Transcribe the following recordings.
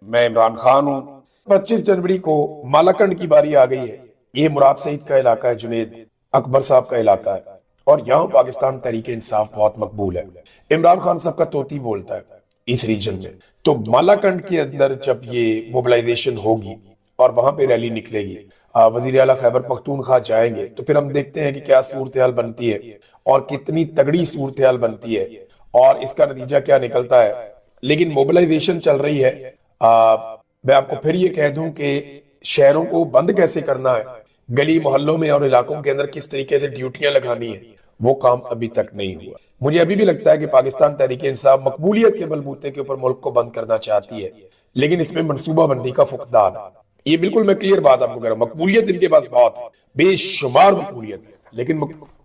میں عمران خان ہوں۔ 25 جنوری کو مالاکنڈ کی باری آ گئی ہے۔ یہ مراد سعید کا علاقہ ہے، جنید اکبر صاحب کا علاقہ ہے، اور یہاں پاکستان تحریک انصاف بہت مقبول ہے۔ عمران خان صاحب کا طوطی بولتا ہے اس ریجن میں۔ تو مالاکنڈ کے اندر جب یہ موبلائزیشن ہوگی اور وہاں پہ ریلی نکلے گی، وزیر اعلیٰ خیبر پختونخوا جائیں گے، تو پھر ہم دیکھتے ہیں کہ کیا صورتحال بنتی ہے اور کتنی تگڑی صورتحال بنتی ہے اور اس کا نتیجہ کیا نکلتا ہے۔ لیکن موبلائزیشن چل رہی ہے۔ میں آپ کو پھر یہ کہہ دوں کہ شہروں کو بند کیسے کرنا ہے، گلی محلوں میں اور علاقوں کے اندر کس طریقے سے ڈیوٹیاں لگانی ہیں، وہ کام ابھی تک نہیں ہوا۔ مجھے ابھی بھی لگتا ہے کہ پاکستان تحریک انصاف مقبولیت کے بلبوتے کے اوپر ملک کو بند کرنا چاہتی ہے، لیکن اس میں منصوبہ بندی کا فقدان ہے۔ یہ بالکل میں کلیئر بات آپ کو کہہ رہا ہوں، مقبولیت ان کے پاس بہت ہے، بے شمار مقبولیت ہے، لیکن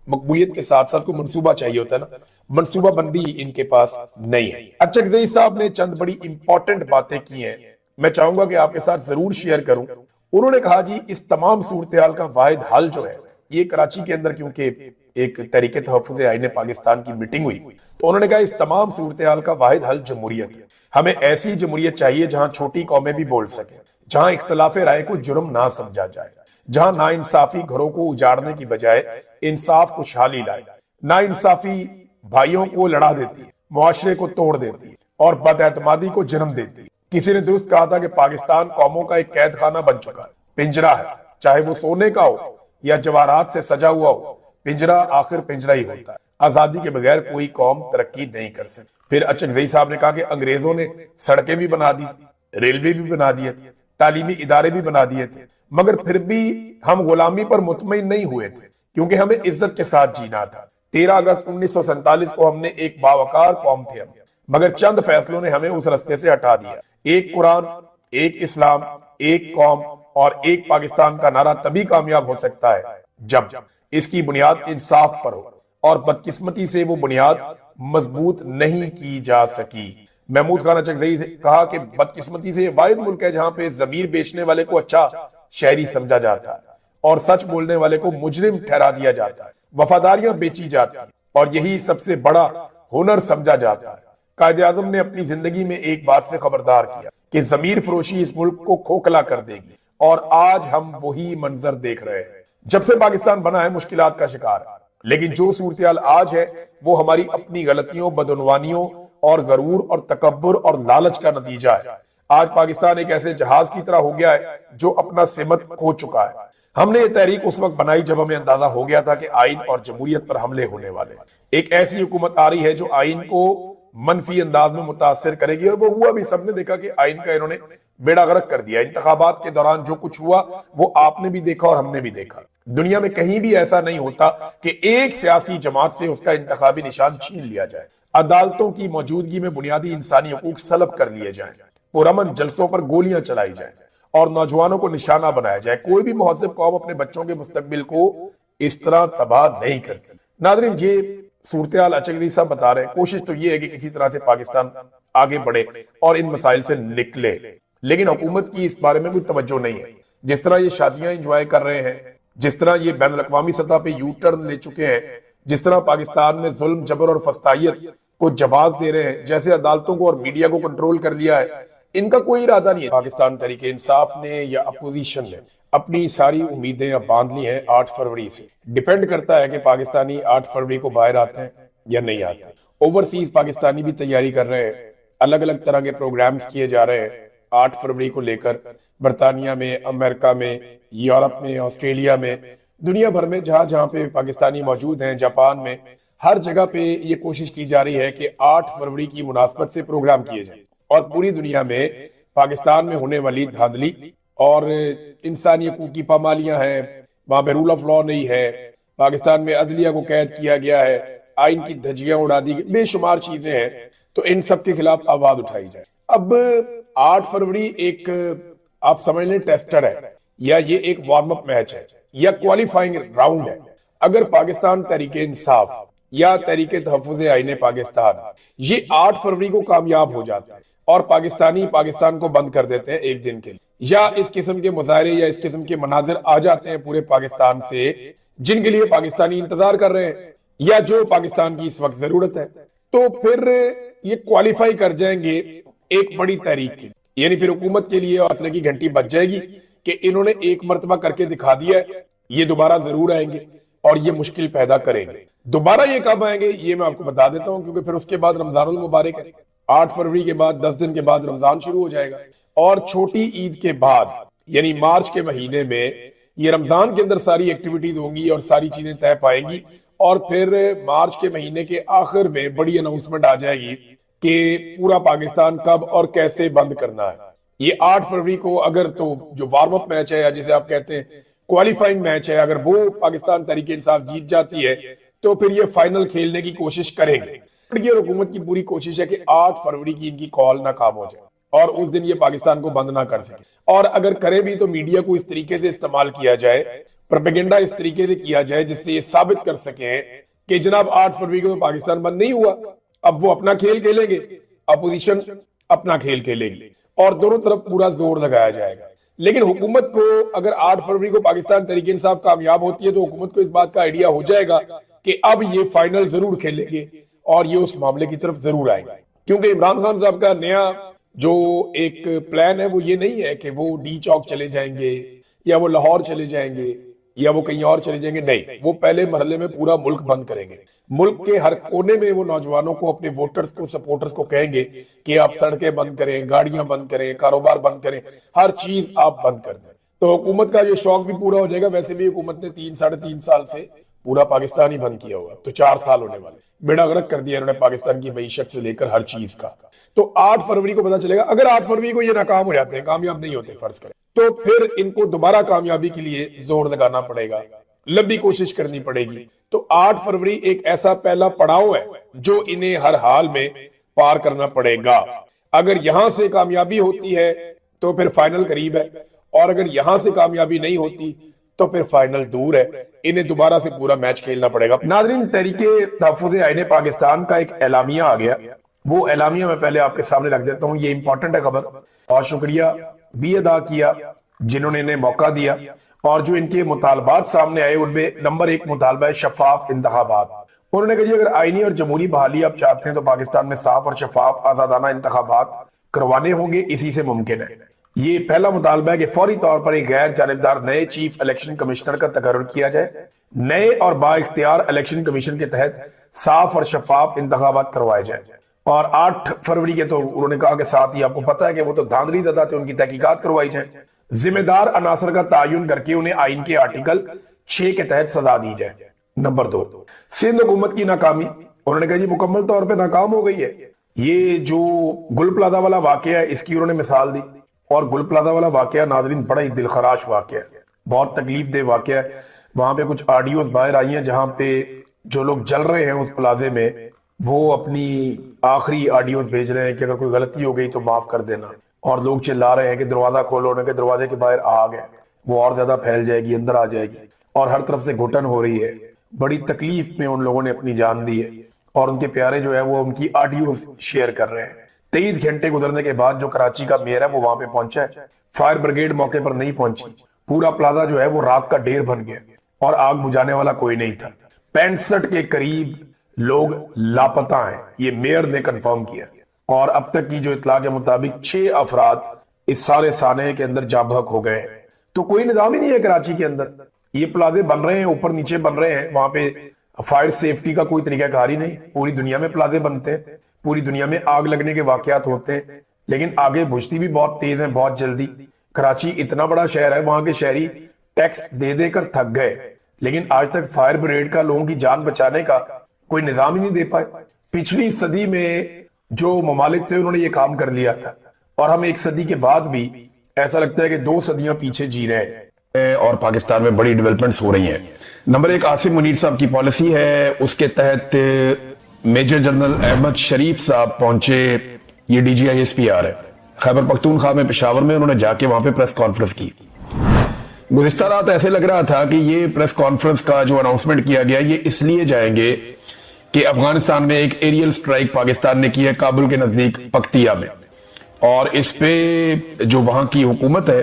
مقبولیت کے ساتھ ساتھ کوئی منصوبہ چاہیے ہوتا ہے نا، منصوبہ بندی ان کے پاس نہیں ہے۔ اچکزئی صاحب نے چند بڑی امپورٹنٹ باتیں کی ہیں، میں چاہوں گا کہ آپ کے ساتھ ضرور شیئر کروں۔ انہوں نے کہا جی اس تمام صورتحال کا واحد حل جو ہے، یہ کراچی کے اندر کیونکہ ایک تحریک تحفظ آئین پاکستان کی میٹنگ ہوئی، تو انہوں نے کہا اس تمام صورتحال کا واحد حل جمہوریت ہے۔ ہمیں ایسی جمہوریت چاہیے جہاں چھوٹی قومیں بھی بول سکیں، جہاں اختلاف رائے کو جرم نہ سمجھا جائے، جہاں ناانصافی گھروں کو اجاڑنے کی بجائے انصاف خوشحالی لائے۔ ناانصافی بھائیوں کو لڑا دیتی ہے، معاشرے کو توڑ دیتی ہے اور بد اعتمادی کو جنم دیتی ہے۔ کسی نے درست کہا تھا کہ پاکستان قوموں کا ایک قید خانہ بن چکا ہے، پنجرہ ہے، چاہے وہ سونے کا ہو یا جواہرات سے سجا ہوا ہو، پنجرہ آخر پنجرہ ہی ہوتا ہے۔ آزادی کے بغیر کوئی قوم ترقی نہیں کر سکتی۔ پھر اچکزئی صاحب نے کہا کہ انگریزوں نے سڑکیں بھی بنا دی، ریلوے بھی بنا دیے تھے، تعلیمی ادارے بھی بنا دیے تھے، مگر پھر بھی ہم غلامی پر مطمئن نہیں ہوئے تھے، کیونکہ ہمیں عزت کے ساتھ جینا تھا۔ 13 اگست 1947 کو ہم نے ایک باوقار قوم تھے ہم، مگر چند فیصلوں نے ہمیں اس رستے سے ہٹا دیا۔ ایک قرآن، ایک اسلام، ایک قوم اور ایک پاکستان کا نعرہ تبھی کامیاب ہو سکتا ہے جب اس کی بنیاد انصاف پر ہو، اور بدقسمتی سے وہ بنیاد مضبوط نہیں کی جا سکی۔ محمود خان اچکزئی نے کہا کہ بدقسمتی سے یہ واحد ملک ہے جہاں پہ ضمیر بیچنے والے کو اچھا شہری سمجھا جاتا ہے اور سچ بولنے والے کو مجرم ٹھہرا دیا جاتا ہے، وفاداریاں بیچی جاتی ہیں اور یہی سب سے بڑا ہنر سمجھا جاتا ہے۔ قائد اعظم نے اپنی زندگی میں ایک بات سے خبردار کیا کہ ضمیر فروشی اس ملک کو کھوکھلا کر دے گی، اور آج ہم وہی منظر دیکھ رہے ہیں۔ جب سے پاکستان بنا ہے مشکلات کا شکار ہے، لیکن جو صورتحال آج ہے وہ ہماری اپنی غلطیوں، بدعنوانیوں اور غرور اور تکبر اور لالچ کا نتیجہ ہے۔ آج پاکستان ایک ایسے جہاز کی طرح ہو گیا ہے جو اپنا سمت کھو چکا ہے۔ ہم نے یہ تحریک اس وقت بنائی جب ہمیں اندازہ ہو گیا تھا کہ آئین اور جمہوریت پر حملے ہونے والے ہیں۔ ایک ایسی حکومت آ رہی ہے جو آئین کو منفی انداز میں متاثر کرے گی، اور وہ ہوا بھی۔ سب نے دیکھا کہ آئین کا انہوں نے بیڑا غرق کر دیا۔ انتخابات کے دوران جو کچھ ہوا وہ آپ نے بھی دیکھا اور ہم نے بھی دیکھا۔ دنیا میں کہیں بھی ایسا نہیں ہوتا کہ ایک سیاسی جماعت سے اس کا انتخابی نشان چھین لیا جائے، عدالتوں کی موجودگی میں بنیادی انسانی حقوق سلب کر لیے جائیں، پرامن جلسوں پر گولیاں چلائی جائیں اور نوجوانوں کو نشانہ بنایا جائے۔ کوئی بھی مہذب قوم اپنے بچوں کے مستقبل کو اس طرح تباہ نہیں کرتی۔ ناظرین، یہ صورتحال اچکزئی صاحب بتا رہے ہیں۔ کوشش تو یہ ہے کہ کسی طرح سے پاکستان آگے بڑھے اور ان مسائل سے نکلے، لیکن حکومت کی اس بارے میں کوئی توجہ نہیں ہے۔ جس طرح یہ شادیاں انجوائے کر رہے ہیں، جس طرح یہ بین الاقوامی سطح پہ یو ٹرن لے چکے ہیں، جس طرح پاکستان میں ظلم، جبر اور فسطائیت کو جواز دے رہے ہیں، جیسے عدالتوں کو اور میڈیا کو کنٹرول کر لیا ہے، ان کا کوئی ارادہ نہیں ہے۔ پاکستان تحریک انصاف نے یا اپوزیشن نے اپنی ساری امیدیں اب باندھ لی ہیں 8 فروری سے۔ ڈیپینڈ کرتا ہے کہ پاکستانی 8 فروری کو باہر آتے ہیں یا نہیں آتے۔ اوورسیز پاکستانی بھی تیاری کر رہے ہیں، الگ الگ طرح کے پروگرامز کیے جا رہے ہیں 8 فروری کو لے کر، برطانیہ میں، امریکہ میں، یورپ میں، آسٹریلیا میں، دنیا بھر میں جہاں جہاں پہ پاکستانی موجود ہیں، جاپان میں، ہر جگہ پہ یہ کوشش کی جا رہی ہے کہ 8 فروری کی مناسبت سے پروگرام کیے جائیں، اور پوری دنیا میں پاکستان میں ہونے والی دھاندلی اور انسانی حقوق کی پامالیاں ہیں، وہاں پہ رول آف لا نہیں ہے، پاکستان میں عدلیہ کو قید کیا گیا ہے، آئین کی دھجیاں اڑا دی گئی، بے شمار چیزیں ہیں، تو ان سب کے خلاف آواز اٹھائی جائے۔ اب 8 فروری ایک آپ سمجھ لیں ٹیسٹر ہے، یا یہ ایک وارم اپ میچ ہے، یا کوالیفائنگ راؤنڈ ہے۔ اگر پاکستان تحریک انصاف یا تحریک تحفظ آئین پاکستان یہ 8 فروری کو کامیاب ہو جاتا ہے اور پاکستان کو بند کر دیتے ہیں ایک دن کے لیے، یا اس قسم کے مظاہرے یا اس قسم کے مناظر آ جاتے ہیں پورے پاکستان سے جن کے لیے پاکستانی انتظار کر رہے ہیں یا جو پاکستان کی اس وقت ضرورت ہے، تو پھر یہ کوالیفائی کر جائیں گے ایک بڑی تحریک کی۔ یعنی پھر حکومت کے لیے خطرے کی گھنٹی بج جائے گی کہ انہوں نے ایک مرتبہ کر کے دکھا دیا ہے، یہ دوبارہ ضرور آئیں گے اور یہ مشکل پیدا کریں گے۔ دوبارہ یہ کب آئیں گے یہ میں آپ کو بتا دیتا ہوں، کیونکہ پھر اس کے بعد رمضان المبارک ہے، 8 فروری کے بعد 10 دن کے بعد رمضان شروع ہو جائے گا، اور چھوٹی عید کے بعد یعنی مارچ کے مہینے میں یہ رمضان کے اندر ساری ایکٹیویٹیز ہوں گی اور ساری چیزیں طے پائیں گی، اور پھر مارچ کے مہینے کے آخر میں بڑی اناؤنسمنٹ آ جائے گی کہ پورا پاکستان کب اور کیسے بند کرنا ہے۔ یہ 8 فروری کو اگر تو جو وارم اپ میچ ہے یا جسے آپ کہتے ہیں کوالیفائنگ میچ ہے، اگر وہ پاکستان تحریک انصاف جیت جاتی ہے تو پھر یہ فائنل کھیلنے کی کوشش کریں گے۔ اور حکومت کی پوری کوشش ہے کہ 8 فروری کی ان کی کال ناکام ہو جائے اور اس دن یہ پاکستان کو بند نہ کر سکے، اور اگر کرے بھی تو میڈیا کو اس طریقے سے استعمال کیا جائے، پروپیگنڈا اس طریقے سے کیا جائے جس سے یہ ثابت کر سکیں کہ جناب 8 فروری کو تو پاکستان بند نہیں ہوا، اب وہ اپنا کھیل کھیلیں گے، اپوزیشن اپنا کھیل کھیلے گی، اور دونوں طرف پورا زور لگایا جائے گا۔ لیکن حکومت کو اگر 8 فروری کو پاکستان تحریک انصاف کامیاب ہوتی ہے تو حکومت کو اس بات کا آئیڈیا ہو جائے گا کہ اب یہ فائنل ضرور کھیلیں گے اور یہ اس معاملے کی طرف ضرور آئے گا، کیونکہ عمران خان صاحب کا نیا جو ایک پلان ہے وہ یہ نہیں ہے کہ وہ ڈی چوک چلے جائیں گے یا وہ لاہور چلے جائیں گے یا وہ کہیں اور چلے جائیں گے، نہیں، وہ پہلے مرحلے میں پورا ملک بند کریں گے۔ ملک کے ہر کونے میں وہ نوجوانوں کو، اپنے ووٹرز کو، سپورٹرز کو کہیں گے کہ آپ سڑکیں بند کریں، گاڑیاں بند کریں، کاروبار بند کریں، ہر چیز آپ بند کر دیں۔ تو حکومت کا یہ شوق بھی پورا ہو جائے گا۔ ویسے بھی حکومت نے 3-3.5 سال سے پورا پاکستان ہی بند کیا ہوا، تو 4 سال ہونے والے، بیڑا غرق کر دیا انہوں نے پاکستان کی معیشت سے لے کر ہر چیز کا۔ تو 8 فروری کو پتا چلے گا۔ اگر 8 فروری کو یہ ناکام ہو جاتے ہیں، کامیاب نہیں ہوتے فرض کریں، تو پھر ان کو دوبارہ کامیابی کے لیے زور لگانا پڑے گا، لمبی کوشش کرنی پڑے گی۔ تو 8 فروری ایک ایسا پہلا پڑاؤ ہے جو انہیں ہر حال میں پار کرنا پڑے گا۔ اگر یہاں سے کامیابی ہوتی ہے تو پھر فائنل قریب ہے، اور اگر یہاں سے کامیابی نہیں ہوتی تو پھر فائنل دور ہے، انہیں دوبارہ سے پورا میچ کھیلنا پڑے گا۔ ناظرین، تحریک تحفظ آئین پاکستان کا ایک اعلامیہ آ گیا، وہ اعلامیہ میں پہلے آپ کے سامنے رکھ دیتا ہوں، یہ امپورٹنٹ ہے خبر، اور شکریہ بھی ادا کیا جنہوں نے انہیں موقع دیا، اور جو ان کے مطالبات سامنے آئے ان میں نمبر 1 مطالبہ ہے شفاف انتخابات۔ انہوں نے کہا جی اگر آئینی اور جمہوری بحالی آپ چاہتے ہیں تو پاکستان میں صاف اور شفاف آزادانہ انتخابات کروانے ہوں گے، اسی سے ممکن ہے۔ یہ پہلا مطالبہ ہے کہ فوری طور پر ایک غیر جانبدار نئے چیف الیکشن کمشنر کا تقرر کیا جائے، نئے اور با اختیار الیکشن کمیشن کے تحت صاف اور شفاف انتخابات کروائے جائیں۔ اور 8 فروری کے تو انہوں نے کہا کہ ساتھ ہی آپ کو پتہ ہے کہ وہ تو دھاندلی دادا تھے، ان کی تحقیقات کروائی جائیں، ذمہ دار عناصر کا تعین کر کے انہیں آئین کے آرٹیکل 6 کے تحت سزا دی جائے۔ نمبر 2، سندھ حکومت کی ناکامی، انہوں نے کہا جی مکمل طور پہ ناکام ہو گئی ہے۔ یہ جو گل پلازہ والا واقعہ ہے اس کی انہوں نے مثال دی، اور گل پلازہ والا واقعہ ناظرین بڑا ہی دل خراش واقعہ ہے، بہت تکلیف دہ واقعہ ہے۔ وہاں پہ کچھ آڈیوز باہر آئی ہیں جہاں پہ جو لوگ جل رہے ہیں اس پلازے میں وہ اپنی آخری آڈیوز بھیج رہے ہیں کہ اگر کوئی غلطی ہو گئی تو معاف کر دینا، اور لوگ چلا رہے ہیں کہ دروازہ کھولو، کہ دروازے کے باہر آگ ہے، وہ اور زیادہ پھیل جائے گی، اندر آ جائے گی، اور ہر طرف سے گھٹن ہو رہی ہے۔ بڑی تکلیف میں ان لوگوں نے اپنی جان دی ہے، اور ان کے پیارے جو ہے وہ ان کی آڈیوز شیئر کر رہے ہیں۔ 23 گھنٹے گزرنے کے بعد جو کراچی کا میئر ہے وہ وہاں پہ پہنچا ہے، فائر بریگیڈ موقع پر نہیں پہنچی، پورا پلازہ جو ہے وہ راک کا ڈھیر بن گیا، اور آگ بجھانے والا کوئی نہیں تھا۔ 65 کے قریب لوگ لاپتہ ہیں، یہ میئر نے کنفرم کیا، اور اب تک کی جو اطلاع کے مطابق 6 افراد اس سارے سانحے کے اندر جاں بحق ہو گئے ہیں۔ تو کوئی نظام ہی نہیں ہے کراچی کے اندر، یہ پلازے بن رہے ہیں، اوپر نیچے بن رہے ہیں، وہاں پہ فائر سیفٹی کا کوئی طریقہ کار ہی نہیں۔ پوری دنیا میں پلازے بنتے ہیں، پوری دنیا میں آگ لگنے کے واقعات ہوتے ہیں، لیکن آگے بجھتی بھی بہت تیز ہیں، بہت جلدی۔ کراچی اتنا بڑا شہر ہے، وہاں کے شہری ٹیکس دے دے کر تھک گئے، لیکن آج تک فائر بریگیڈ کا لوگوں کی جان بچانے کا کوئی نظام ہی نہیں دے پائے۔ پچھلی صدی میں جو ممالک تھے انہوں نے یہ کام کر لیا تھا، اور ہم 1 صدی کے بعد بھی ایسا لگتا ہے کہ 2 صدیاں پیچھے جی رہے ہیں، اور پاکستان میں بڑی ڈیولپمنٹس ہو رہی ہیں۔ نمبر 1 عاصم منیر صاحب کی پالیسی ہے، اس کے تحت میجر جنرل احمد شریف صاحب پہنچے، یہ D G I S P R ہے خیبر پختونخوا میں، پشاور میں، انہوں نے جا کے وہاں پہ پریس کانفرنس کی۔ گزشتہ رات ایسے لگ رہا تھا کہ یہ پریس کانفرنس کا جو اناؤنسمنٹ کیا گیا یہ اس لیے جائیں گے کہ افغانستان میں ایک ایریل سٹرائک پاکستان نے کی ہے کابل کے نزدیک پکتیا میں، اور اس پہ جو وہاں کی حکومت ہے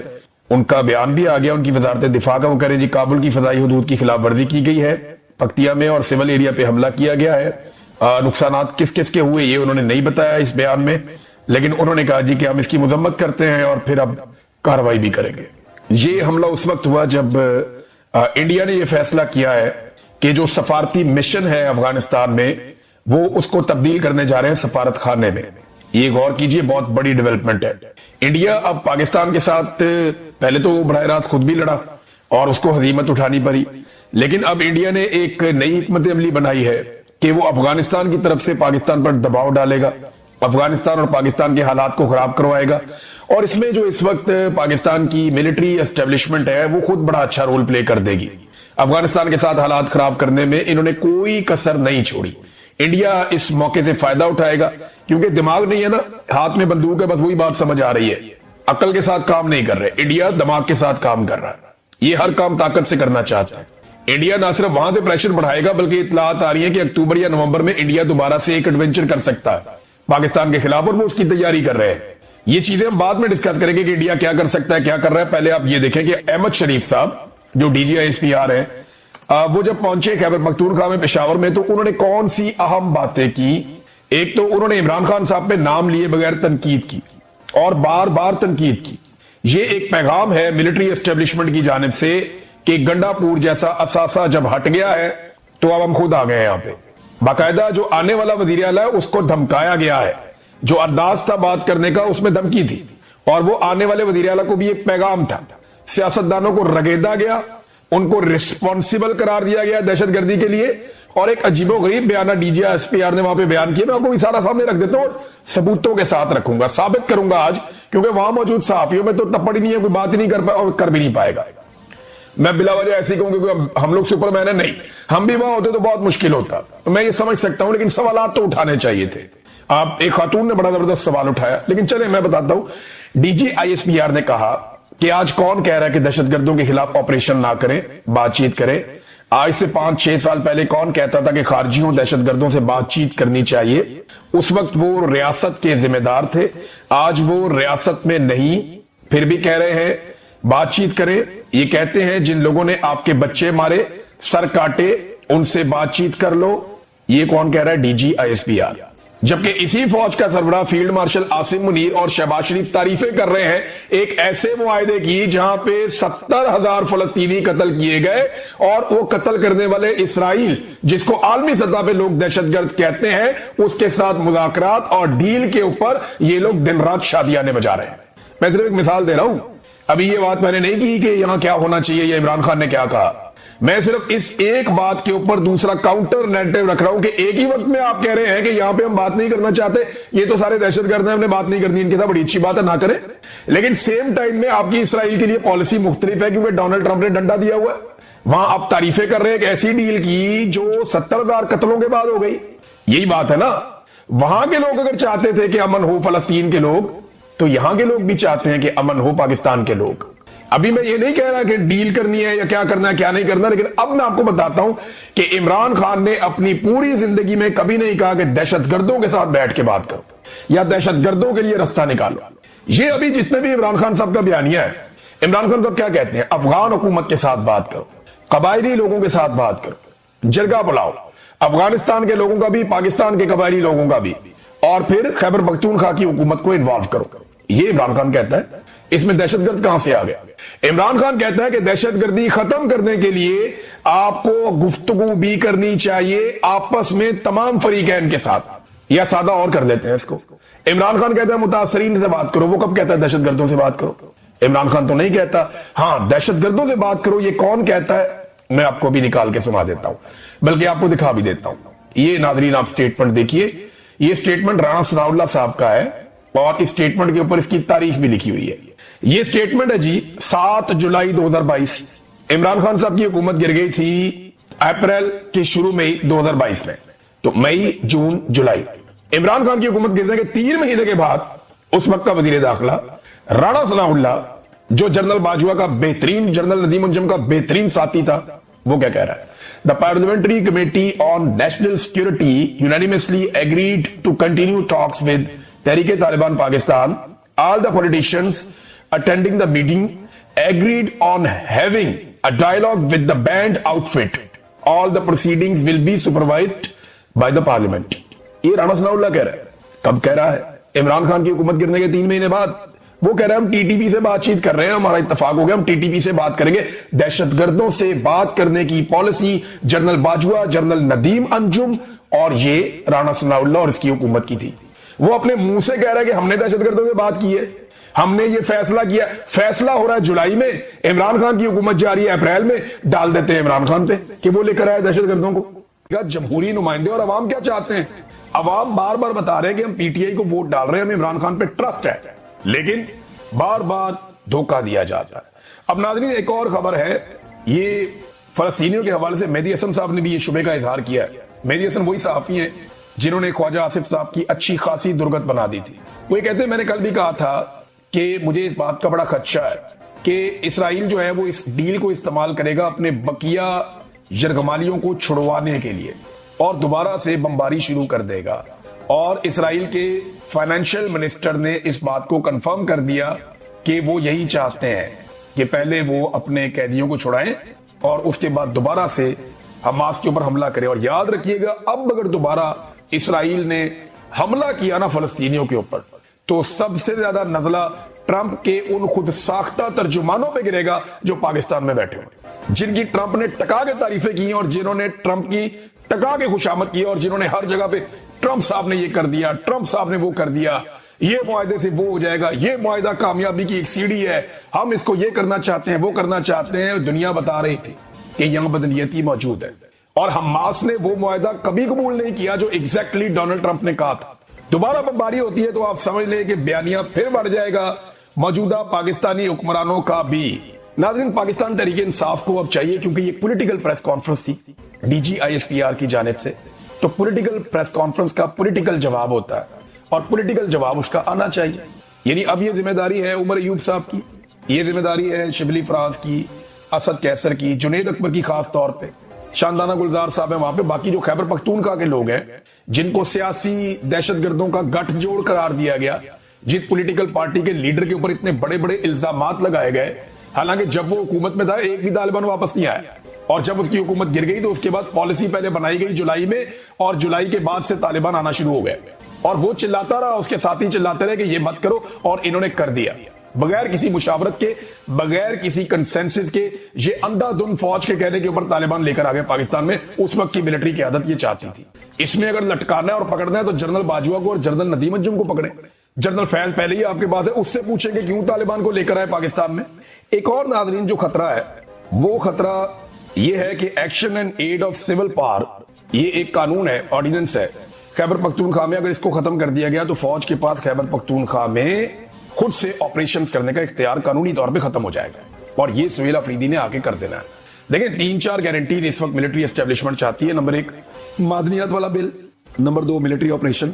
ان کا بیان بھی آ گیا، ان کی وزارت دفاع کا، وہ کہہ رہے جی کابل کی فضائی حدود کی خلاف ورزی کی گئی ہے پکتیا میں، اور سول ایریا پہ حملہ کیا گیا ہے۔ نقصانات کس کس کے ہوئے یہ انہوں نے نہیں بتایا اس بیان میں، لیکن انہوں نے کہا جی کہ ہم اس کی مذمت کرتے ہیں اور پھر اب کارروائی بھی کریں گے. یہ حملہ اس وقت ہوا جب انڈیا نے یہ فیصلہ کیا ہے کہ جو سفارتی مشن ہے افغانستان میں وہ اس کو تبدیل کرنے جا رہے ہیں سفارت خانے میں. یہ غور کیجئے، بہت بڑی ڈیولپمنٹ ہے. انڈیا اب پاکستان کے ساتھ پہلے تو وہ براہ راست خود بھی لڑا اور اس کو ہزیمت اٹھانی پڑی، لیکن اب انڈیا نے ایک نئی حکمت عملی بنائی ہے کہ وہ افغانستان کی طرف سے پاکستان پر دباؤ ڈالے گا، افغانستان اور پاکستان کے حالات کو خراب کروائے گا. اور اس میں جو اس وقت پاکستان کی ملٹری اسٹیبلشمنٹ ہے وہ خود بڑا اچھا رول پلے کر دے گی. افغانستان کے ساتھ حالات خراب کرنے میں انہوں نے کوئی کسر نہیں چھوڑی. انڈیا اس موقع سے فائدہ اٹھائے گا کیونکہ دماغ نہیں ہے نا، ہاتھ میں بندوق ہے، بس وہی بات سمجھ آ رہی ہے. عقل کے ساتھ کام نہیں کر رہے، انڈیا دماغ کے ساتھ کام کر رہا ہے. یہ ہر کام طاقت سے کرنا چاہتا ہے. انڈیا نہ صرف وہاں سے پریشر بڑھائے گا بلکہ اطلاعات آ رہی ہیں کہ اکتوبر یا نومبر میں انڈیا دوبارہ سے ایک ایڈونچر کر سکتا ہے پاکستان کے خلاف، اور وہ اس کی تیاری کر رہے ہیں. یہ چیزیں ہم بعد میں ڈسکس کریں گے کہ انڈیا کیا کر سکتا ہے، کیا کر رہا ہے. پہلے آپ یہ دیکھیں کہ احمد شریف صاحب جو ڈی جی ISPR ہیں، وہ جب پہنچے خیبر پختونخوا میں پشاور میں تو انہوں نے کون سی اہم باتیں کی. ایک تو انہوں نے عمران خان صاحب پہ نام لیے بغیر تنقید کی اور بار بار تنقید کی. یہ ایک پیغام ہے ملٹری اسٹیبلشمنٹ کی جانب سے کہ گنڈا پور جیسا اثاثہ جب ہٹ گیا ہے تو اب ہم خود آ گئے ہیں یہاں پہ. باقاعدہ جو آنے والا وزیر اعلیٰ ہے اس کو دھمکایا گیا ہے، جو انداز تھا بات کرنے کا اس میں دھمکی تھی، اور وہ آنے والے وزیر اعلیٰ کو بھی ایک پیغام تھا. سیاستدانوں کو رگیدا گیا، ان کو ریسپانسیبل قرار دیا گیا دہشت گردی کے لیے، اور ایک عجیب و غریب بیانہ ڈی جی ISPR نے وہاں پہ بیان کیا. میں آپ کو اشارہ سامنے رکھ دیتا ہوں اور ثبوتوں کے ساتھ رکھوں گا، ثابت کروں گا آج، کیونکہ وہاں موجود صحافیوں میں تو تپڑ ہی نہیں ہے، کوئی بات ہی نہیں کر پائے اور کر بھی نہیں پائے گا. میں بلا وجہ ایسی کہوں کہ ہم لوگ سپر مین ہیں، نہیں، ہم بھی وہاں ہوتے تو بہت مشکل ہوتا. میں یہ سمجھ سکتا ہوں لیکن سوالات تو اٹھانے چاہیے تھے. آپ ایک خاتون نے بڑا زبردست سوال اٹھایا، لیکن چلیں میں بتاتا ہوں. ڈی جی ISPR نے کہا کہ آج کون کہہ رہا ہے کہ دہشت گردوں کے خلاف آپریشن نہ کریں، بات چیت کریں. آج سے 5-6 سال پہلے کون کہتا تھا کہ خارجیوں دہشت گردوں سے بات چیت کرنی چاہیے؟ اس وقت وہ ریاست کے ذمہ دار تھے، آج وہ ریاست میں نہیں، پھر بھی کہہ رہے ہیں بات چیت کریں. یہ کہتے ہیں جن لوگوں نے آپ کے بچے مارے، سر کاٹے، ان سے بات چیت کر لو. یہ کون کہہ رہا ہے؟ D G ISPR. جبکہ اسی فوج کا سربراہ فیلڈ مارشل عاصم منیر اور شہباز شریف تعریفیں کر رہے ہیں ایک ایسے معاہدے کی جہاں پہ 70,000 فلسطینی قتل کیے گئے، اور وہ قتل کرنے والے اسرائیل جس کو عالمی سطح پہ لوگ دہشت گرد کہتے ہیں، اس کے ساتھ مذاکرات اور ڈیل کے اوپر یہ لوگ دن رات شادیاں بجا رہے ہیں. میں صرف ایک مثال دے رہا ہوں. ابھی یہ بات میں نے نہیں کی کہ یہاں کیا ہونا چاہیے یا عمران خان نے کیا کہا. میں صرف اس ایک بات کے اوپر دوسرا کاؤنٹر نیریٹو رکھ رہا ہوں کہ ایک ہی وقت میں آپ کہہ رہے ہیں کہ یہاں پہ ہم بات نہیں کرنا چاہتے، یہ تو سارے دہشت گرد ہیں، ہم نے بات نہیں کرنی ان کے ساتھ، بڑی اچھی بات ہے، نہ کریں. لیکن سیم ٹائم میں آپ کی اسرائیل کے لیے پالیسی مختلف ہے کیونکہ ڈونلڈ ٹرمپ نے ڈنڈا دیا ہوا ہے. وہاں آپ تعریفیں کر رہے ہیں کہ ایسی ڈیل کی جو 70,000 قتلوں کے بعد ہو گئی. یہی بات ہے نا. وہاں کے لوگ اگر چاہتے تھے کہ امن ہو فلسطین کے لوگ، تو یہاں کے لوگ بھی چاہتے ہیں کہ امن ہو پاکستان کے لوگ. ابھی میں یہ نہیں کہہ رہا کہ ڈیل کرنی ہے یا کیا کرنا ہے کیا نہیں کرنا، لیکن اب میں آپ کو بتاتا ہوں کہ عمران خان نے اپنی پوری زندگی میں کبھی نہیں کہا کہ دہشت گردوں کے ساتھ بیٹھ کے بات کرو یا دہشت گردوں کے لیے رستہ نکالو. یہ ابھی جتنے بھی عمران خان صاحب کا بیانیہ ہے، عمران خان صاحب کیا کہتے ہیں؟ افغان حکومت کے ساتھ بات کرو، قبائلی لوگوں کے ساتھ بات کرو، جرگہ بلاؤ، افغانستان کے لوگوں کا بھی، پاکستان کے قبائلی لوگوں کا بھی، اور پھر خیبر پختونخوا کی حکومت کو انوالو کرو. یہ عمران خان کہتا ہے. اس میں دہشت گرد کہاں سے آ گیا؟ عمران خان کہتا ہے کہ دہشت گردی ختم کرنے کے لیے آپ کو گفتگو بھی کرنی چاہیے آپس میں تمام فریقین کے ساتھ. یا سادہ اور کر لیتے ہیں اس کو، عمران خان کہتا ہے متاثرین سے بات کرو. وہ کب کہتا ہے دہشت گردوں سے بات کرو؟ عمران خان تو نہیں کہتا. ہاں دہشت گردوں سے بات کرو، یہ کون کہتا ہے؟ میں آپ کو بھی نکال کے سنا دیتا ہوں، بلکہ آپ کو دکھا بھی دیتا ہوں. یہ ناظرین آپ سٹیٹمنٹ دیکھیے. یہ سٹیٹمنٹ رانا ثناء اللہ صاحب کا ہے، اور اس سٹیٹمنٹ کے اوپر اس کی تاریخ بھی لکھی ہوئی ہے. یہ سٹیٹمنٹ ہے جی 7 جولائی 2022. عمران خان صاحب کی حکومت گر گئی تھی اپریل کے شروع میں 2022 میں، تو مئی، جون، جولائی. عمران خان کی حکومت گرنے کے 3 مہینے کے بعد اس وقت کا وزیر داخلہ رانا ثناء اللہ، جو جنرل باجوہ کا بہترین، جنرل ندیم انجم کا بہترین ساتھی تھا، وہ کیا کہہ رہا ہے؟ The Parliamentary Committee on National Security unanimously agreed to continue talks with Tehreek-e-Taliban Pakistan. All the politicians attending the meeting agreed on having a dialogue with the banned outfit. All the proceedings will be supervised by the parliament. یہ رانا ثناء اللہ کہہ رہا ہے. کب کہہ رہا ہے؟ عمران خان کی حکومت گرنے کے 3 مہینے بعد وہ کہہ رہے ہیں ہم ٹی ٹی پی سے بات چیت کر رہے ہیں, ہمارا اتفاق ہو گیا, ہم ٹی ٹی پی سے بات کریں گے. دہشت گردوں سے بات کرنے کی policy general Bajwa, general Nadeem Anjum اور یہ رانا ثناء اللہ اور اس کی حکومت کی تھی. وہ اپنے منہ سے کہہ رہا ہے کہ ہم نے دہشت گردوں سے بات کی ہے, ہم نے یہ فیصلہ کیا. فیصلہ ہو رہا ہے جولائی میں, عمران خان کی حکومت جاری ہے اپریل میں, ڈال دیتے ہیں عمران خان پہ کہ وہ لے کر آئے دہشت گردوں کو. جمہوری نمائندے اور عوام کیا چاہتے ہیں؟ عوام بار بار بتا رہے ہیں کہ ہم پی ٹی آئی کو ووٹ ڈال رہے ہیں, ہمیں عمران خان پہ ٹرسٹ ہے, لیکن بار بار دھوکہ دیا جاتا ہے. اب ناظرین ایک اور خبر ہے, یہ فلسطینیوں کے حوالے سے مہدی حسن صاحب نے بھی یہ شبے کا اظہار کیا ہے. مہدی حسن وہی صحافی ہیں جنہوں نے خواجہ آصف صاحب کی اچھی خاصی درگت بنا دی تھی. وہ یہ کہتے ہیں میں نے کل بھی کہا تھا کہ مجھے اس بات کا بڑا خدشہ ہے کہ اسرائیل جو ہے وہ اس ڈیل کو استعمال کرے گا اپنے بقیہ یرغمالیوں کو چھڑوانے کے لیے اور دوبارہ سے بمباری شروع کر دے گا. اور اسرائیل کے فائنینشل منسٹر نے اس بات کو کنفرم کر دیا کہ وہ یہی چاہتے ہیں کہ پہلے وہ اپنے قیدیوں کو چھڑائیں اور اس کے بعد دوبارہ سے حماس کے اوپر حملہ کرے. اور یاد رکھیے گا اب اگر دوبارہ اسرائیل نے حملہ کیا نا فلسطینیوں کے اوپر تو سب سے زیادہ نزلہ ٹرمپ کے ان خود ساختہ ترجمانوں پہ گرے گا جو پاکستان میں بیٹھے ہوئے, جن کی ٹرمپ نے ٹکا کے تعریفیں کی اور جنہوں نے ٹرمپ کی ٹکا کے خوشامد کی اور جنہوں نے ہر جگہ پہ ٹرمپ صاحب نے یہ کر دیا, ٹرمپ صاحب نے وہ کر دیا, یہ معاہدے سے وہ ہو جائے گا, یہ معاہدہ کامیابی کی ایک سیڑھی ہے, ہم اس کو یہ کرنا چاہتے ہیں وہ کرنا چاہتے ہیں. دنیا بتا رہی تھی کہ یہاں بدنیتی موجود ہے اور حماس نے وہ معاہدہ کبھی قبول نہیں کیا جو ایگزیکٹلی ڈونلڈ ٹرمپ نے کہا تھا. دوبارہ بمباری ہوتی ہے تو آپ سمجھ لیں کہ بیانیہ پھر بڑھ جائے گا موجودہ پاکستانی حکمرانوں کا بھی. ناظرین پاکستان تحریک انصاف کو اب چاہیے, کیونکہ یہ پولیٹیکل پریس کانفرنس تھی D G I S P R کی جانب سے, تو پولیٹیکل پریس کانفرنس کا پولیٹیکل جواب ہوتا ہے اور پولیٹیکل جواب اس کا آنا چاہیے. یعنی اب یہ ذمہ داری ہے عمر ایوب صاحب کی, یہ ذمہ داری ہے شبلی فراز کی, اسد کیسر کی, جنید اکبر کی, خاص طور پہ شاندانہ گلزار صاحب ہیں وہاں پہ, باقی جو خیبر پختونخوا کے لوگ ہیں جن کو سیاسی دہشت گردوں کا گٹھ جوڑ قرار دیا گیا, جس پولیٹیکل پارٹی کے لیڈر کے اوپر اتنے بڑے بڑے الزامات لگائے گئے, حالانکہ جب وہ حکومت میں تھا ایک بھی طالبان واپس نہیں آیا, اور جب اس کی حکومت گر گئی تو اس کے بعد پالیسی پہلے بنائی گئی جولائی میں, اور جولائی کے بعد سے طالبان آنا شروع ہو گئے اور وہ چلاتا رہا, اس کے ساتھی چلاتے رہے کہ یہ مت کرو, اور انہوں نے کر دیا بغیر کسی مشاورت کے, بغیر کسی کنسنسس کے. یہ اندھا دھند فوج کے کہنے کے اوپر طالبان لے کر آگے پاکستان میں. اس وقت کی ملٹری قیادت یہ چاہتی تھی. اس میں اگر لٹکانا ہے اور پکڑنا ہے تو جنرل باجوہ کو اور جنرل ندیم انجم کو پکڑیں. جنرل فیض پہلے ہی آپ کے پاس ہے, اس سے پوچھیں کہ کیوں طالبان کو لے کر آئے پاکستان میں. ایک اور ناظرین جو خطرہ ہے وہ خطرہ یہ ہے کہ action and aid of civil power, یہ ایک قانون ہے, آرڈیننس ہے خیبر پختونخوا میں. اگر اس کو ختم کر دیا گیا تو فوج کے پاس خیبر پختونخوا میں خود سے آپریشنز کرنے کا اختیار قانونی طور پہ ختم ہو جائے گا, اور یہ سہیل افریدی نے آگے کر دینا ہے. دیکھیں 3-4 گارنٹیز اس وقت ملٹری اسٹیبلشمنٹ چاہتی ہے. نمبر 1 معدنیات والا bill, number 2 military operation,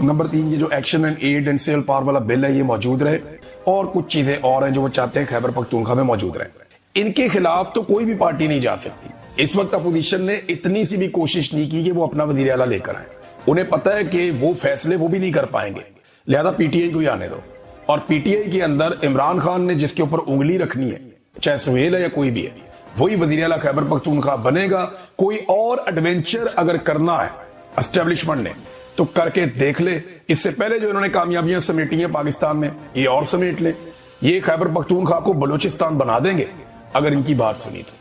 number 3 یہ جو action and aid and civil power والا بل ہے یہ موجود رہے, اور کچھ چیزیں اور ہیں جو وہ چاہتے ہیں خیبر پختونخوا میں موجود رہے. ان کے خلاف تو کوئی بھی پارٹی نہیں جا سکتی. اس وقت اپوزیشن نے اتنی سی بھی کوشش نہیں کی کہ وہ اپنا وزیر اعلیٰ لے کر آئیں. انہیں پتا ہے کہ وہ فیصلے وہ بھی نہیں کر پائیں گے, لہذا پی ٹی آئی کو ہی آنے دو. اور پی ٹی آئی کے اندر عمران خان نے جس کے اوپر انگلی رکھنی ہے, چاہے سہیل ہے یا کوئی بھی ہے, وہی وزیر اعلیٰ خیبر پختونخوا بنے گا. کوئی اور ایڈونچر اگر کرنا ہے اسٹیبلشمنٹ نے تو کر کے دیکھ لے. اس سے پہلے جو انہوں نے کامیابیاں سمیٹی ہیں پاکستان میں, یہ اور سمیٹ لیں. یہ خیبر پختونخوا کو بلوچستان بنا دیں گے اگر ان کی بات سنی تو.